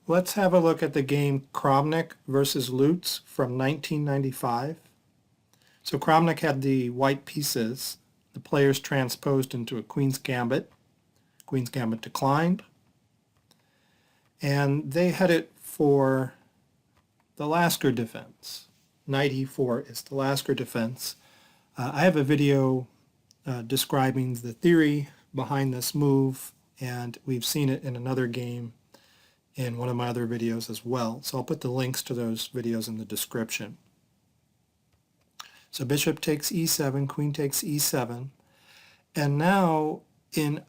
Let's have a look at the game Kramnik versus Lutz from 1995. So Kramnik had the white pieces. The players transposed into a Queen's Gambit. Queen's Gambit declined. And they headed for the Lasker Defense. Knight e4 is the Lasker Defense. I have a video describing the theory behind this move, and we've seen it in another game in one of my other videos as well. So I'll put the links to those videos in the description. So bishop takes e7, queen takes e7, and now in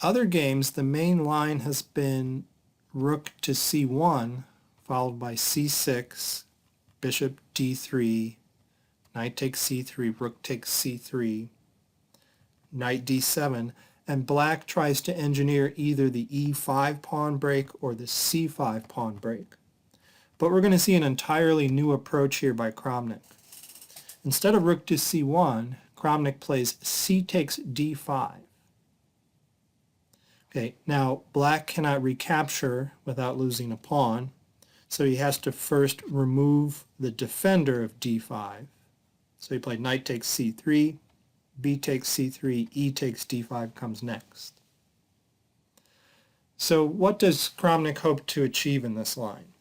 other games the main line has been rook to c1 followed by c6, bishop d3, knight takes c3, rook takes c3, knight d7, and black tries to engineer either the e5 pawn break or the c5 pawn break. But we're going to see an entirely new approach here by Kramnik. Instead of rook to c1, Kramnik plays c takes d5. Okay, now black cannot recapture without losing a pawn, so he has to first remove the defender of d5. So he played knight takes c3, b takes c3, e takes d5 comes next. So what does Kramnik hope to achieve in this line?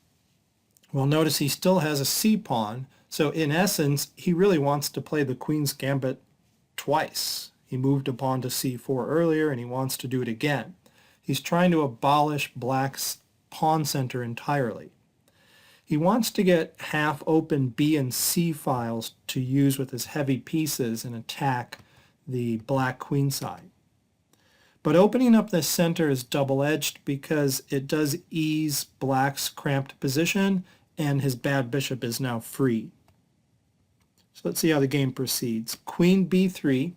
Well, notice he still has a c pawn, so in essence he really wants to play the Queen's Gambit twice. He moved a pawn to c4 earlier and he wants to do it again. He's trying to abolish black's pawn center entirely. He wants to get half-open B and C files to use with his heavy pieces and attack the black queen side. But opening up the center is double-edged because it does ease black's cramped position and his bad bishop is now free. So let's see how the game proceeds. Queen b3.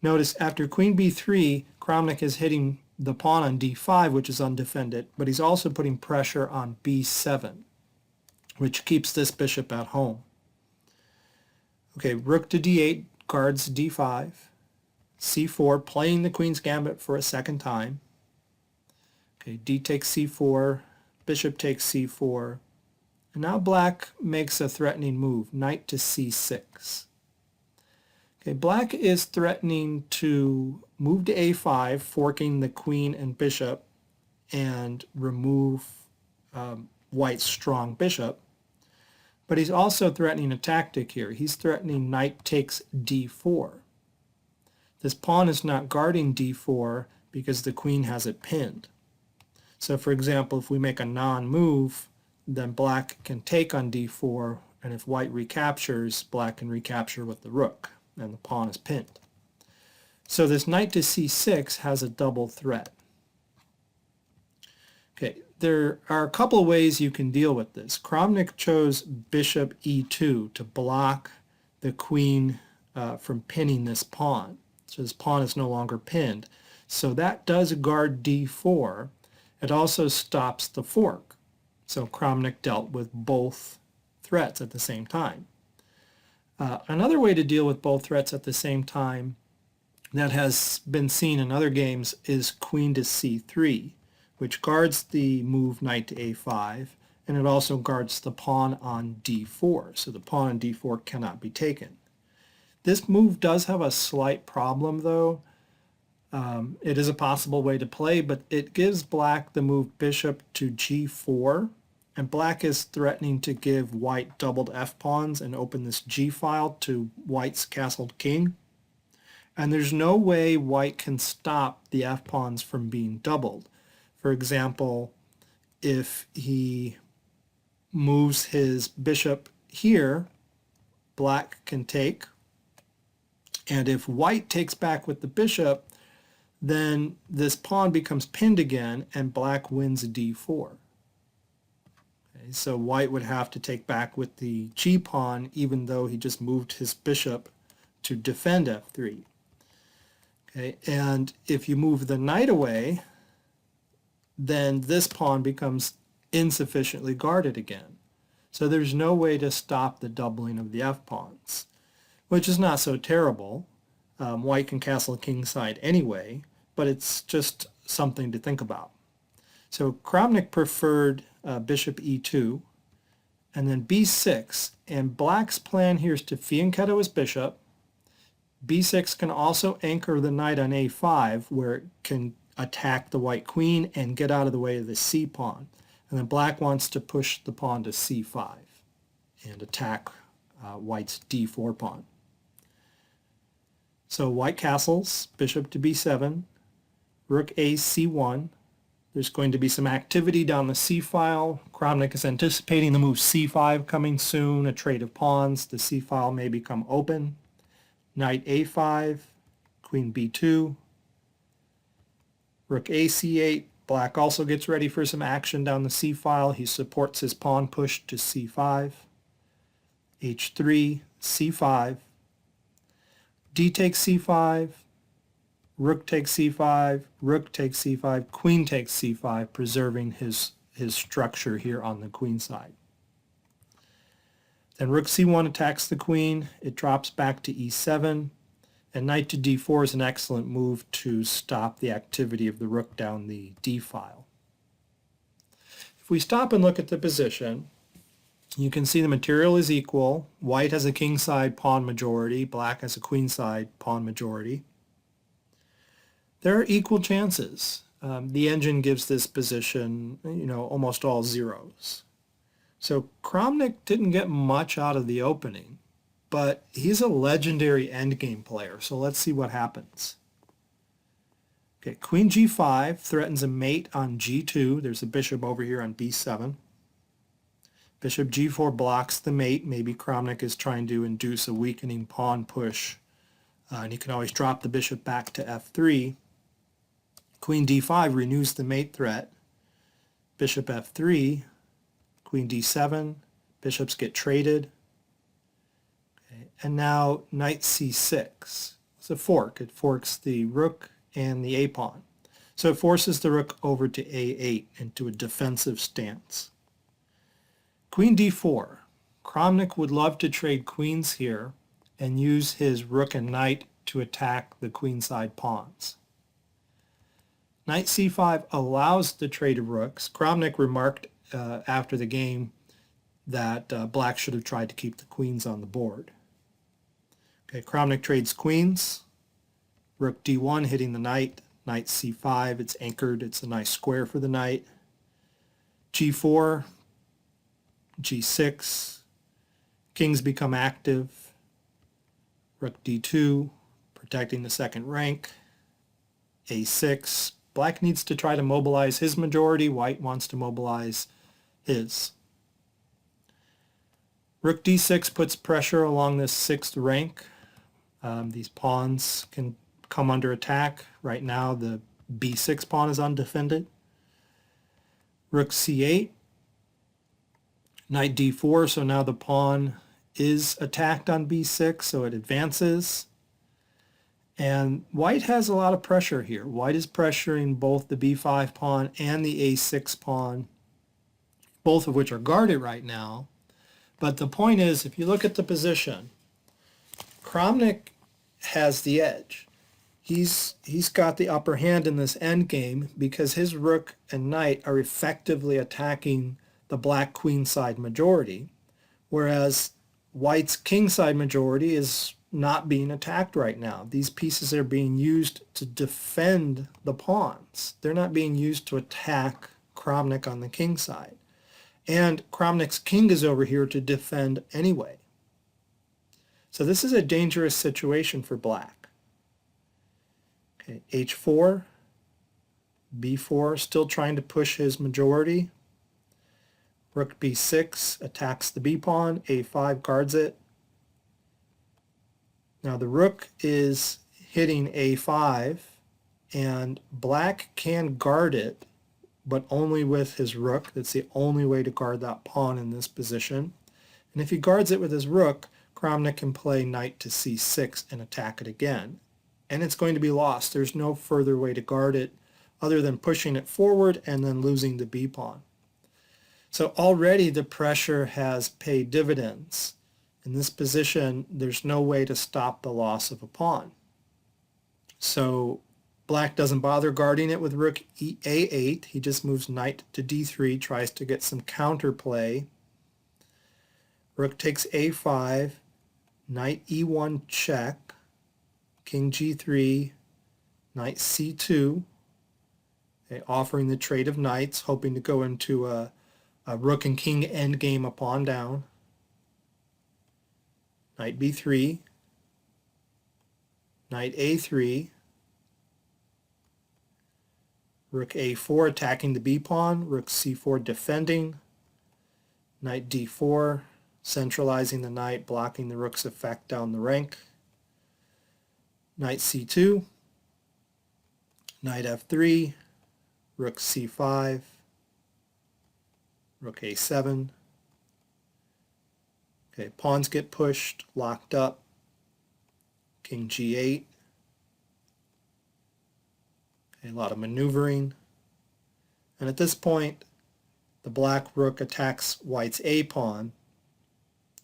Notice after queen b3, Kramnik is hitting the pawn on d5, which is undefended, but he's also putting pressure on b7, which keeps this bishop at home. Okay, rook to d8 guards d5, c4, playing the Queen's Gambit for a second time. Okay, d takes c4, bishop takes c4, and now black makes a threatening move, knight to c6. Okay, black is threatening to move to a5, forking the queen and bishop, and remove white's strong bishop. But he's also threatening a tactic here. He's threatening knight takes d4. This pawn is not guarding d4 because the queen has it pinned. So for example, if we make a non-move, then black can take on d4, and if white recaptures, black can recapture with the rook, and the pawn is pinned. So this knight to c6 has a double threat. Okay, there are a couple of ways you can deal with this. Kramnik chose bishop e2 to block the queen from pinning this pawn. So this pawn is no longer pinned. So that does guard d4. It also stops the fork. So Kramnik dealt with both threats at the same time. Another way to deal with both threats at the same time that has been seen in other games is queen to c3, which guards the move knight to a5, and it also guards the pawn on d4, so the pawn on d4 cannot be taken. This move does have a slight problem though. It is a possible way to play, but it gives black the move bishop to g4, and black is threatening to give white doubled f-pawns and open this g-file to white's castled king. And there's no way white can stop the f-pawns from being doubled. For example, if he moves his bishop here, black can take. And if white takes back with the bishop, then this pawn becomes pinned again and black wins d4. Okay, so white would have to take back with the g-pawn even though he just moved his bishop to defend f3. Okay, and if you move the knight away, then this pawn becomes insufficiently guarded again. So there's no way to stop the doubling of the f-pawns, which is not so terrible. White can castle kingside anyway, but it's just something to think about. So Kramnik preferred bishop e2 and then b6, and black's plan here is to fianchetto his bishop. b6 can also anchor the knight on a5 where it can attack the white queen and get out of the way of the c pawn. And then black wants to push the pawn to c5 and attack white's d4 pawn. So white castles, bishop to b7, rook a c1. There's going to be some activity down the c-file. Kramnik is anticipating the move c5 coming soon, a trade of pawns. The c-file may become open. Knight a5, queen b2, rook a c8. Black also gets ready for some action down the c-file. He supports his pawn push to c5, h3, c5, d takes c5, rook takes c5, rook takes c5, queen takes c5, preserving his structure here on the queen side. Then rook c1 attacks the queen. It drops back to e7, and knight to d4 is an excellent move to stop the activity of the rook down the d-file. If we stop and look at the position, you can see the material is equal. White has a kingside pawn majority. Black has a queenside pawn majority. There are equal chances. The engine gives this position, almost all zeros. So Kramnik didn't get much out of the opening, but he's a legendary endgame player. So let's see what happens. Okay, queen g5 threatens a mate on g2. There's a bishop over here on b7. Bishop g4 blocks the mate. Maybe Kramnik is trying to induce a weakening pawn push. And you can always drop the bishop back to f3. Queen d5 renews the mate threat. Bishop f3, queen d7, bishops get traded. Okay. And now knight c6. It's a fork. It forks the rook and the a pawn. So it forces the rook over to a8 into a defensive stance. Queen d4. Kramnik would love to trade queens here and use his rook and knight to attack the queenside pawns. Knight c5 allows the trade of rooks. Kramnik remarked after the game that black should have tried to keep the queens on the board. Okay, Kramnik trades queens. Rook d1 hitting the knight. Knight c5, it's anchored. It's a nice square for the knight. g4, g6. Kings become active. Rook d2, protecting the second rank. a6. Black needs to try to mobilize his majority. White wants to mobilize his. Rook d6 puts pressure along this sixth rank. These pawns can come under attack. Right now the b6 pawn is undefended. Rook c8. Knight d4, so now the pawn is attacked on b6, so it advances. And white has a lot of pressure here. White is pressuring both the b5 pawn and the a6 pawn, both of which are guarded right now. But the point is, if you look at the position, Kramnik has the edge. He's got the upper hand in this endgame because his rook and knight are effectively attacking the black queenside majority, whereas white's kingside majority is not being attacked right now. These pieces are being used to defend the pawns. They're not being used to attack Kramnik on the king side. And Kramnik's king is over here to defend anyway. So this is a dangerous situation for black. Okay, h4, b4, still trying to push his majority. Rook b6 attacks the b pawn, a5 guards it. Now the rook is hitting a5, and black can guard it, but only with his rook. That's the only way to guard that pawn in this position. And if he guards it with his rook, Kramnik can play knight to c6 and attack it again. And it's going to be lost. There's no further way to guard it other than pushing it forward and then losing the b pawn. So already the pressure has paid dividends. In this position, there's no way to stop the loss of a pawn. So Black doesn't bother guarding it with rook A8. He just moves knight to D3, tries to get some counterplay. Rook takes A5, knight E1 check, king G3, knight C2, okay, offering the trade of knights, hoping to go into a rook and king endgame, a pawn down. Knight B3, knight A3, rook A4 attacking the B pawn, rook C4 defending, knight D4 centralizing the knight, blocking the rook's effect down the rank, knight C2, knight F3, rook C5, rook A7. Okay, pawns get pushed, locked up, king G8. A lot of maneuvering, and at this point the black rook attacks white's A pawn,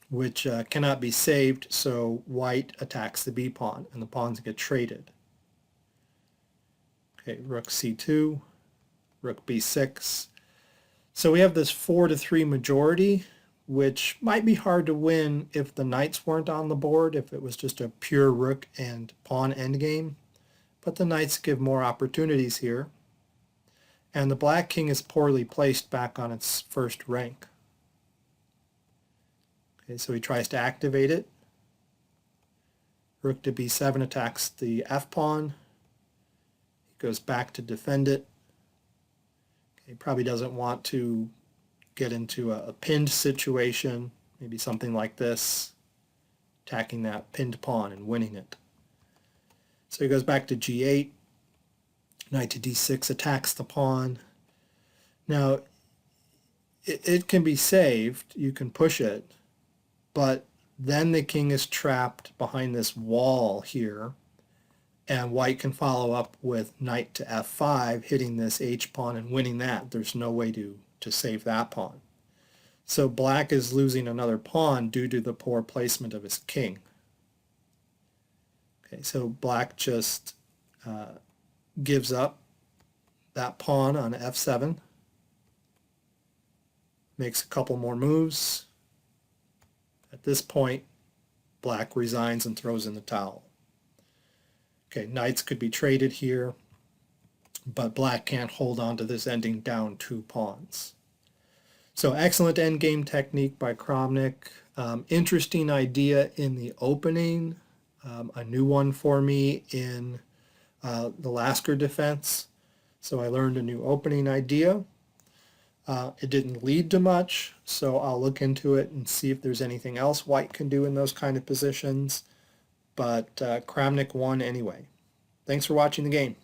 which cannot be saved, so white attacks the B pawn and the pawns get traded. Okay, rook C2, rook B6. So we have this 4-3 majority, which might be hard to win if the knights weren't on the board, if it was just a pure rook and pawn endgame. But the knights give more opportunities here. And the black king is poorly placed back on its first rank. Okay, so he tries to activate it. Rook to B7 attacks the F pawn. He goes back to defend it. Okay, he probably doesn't want to get into a pinned situation, maybe something like this, attacking that pinned pawn and winning it. So he goes back to G8, knight to D6 attacks the pawn. Now, it can be saved, you can push it, but then the king is trapped behind this wall here, and white can follow up with knight to F5, hitting this H pawn and winning that. There's no way to save that pawn. So black is losing another pawn due to the poor placement of his king. Okay, so black just gives up that pawn on F7, makes a couple more moves. At this point, black resigns and throws in the towel. Okay, knights could be traded here, but black can't hold on to this ending down 2 pawns. So excellent endgame technique by Kramnik. Interesting idea in the opening. A new one for me in the Lasker Defense. So I learned a new opening idea. It didn't lead to much, so I'll look into it and see if there's anything else white can do in those kind of positions. But Kramnik won anyway. Thanks for watching the game.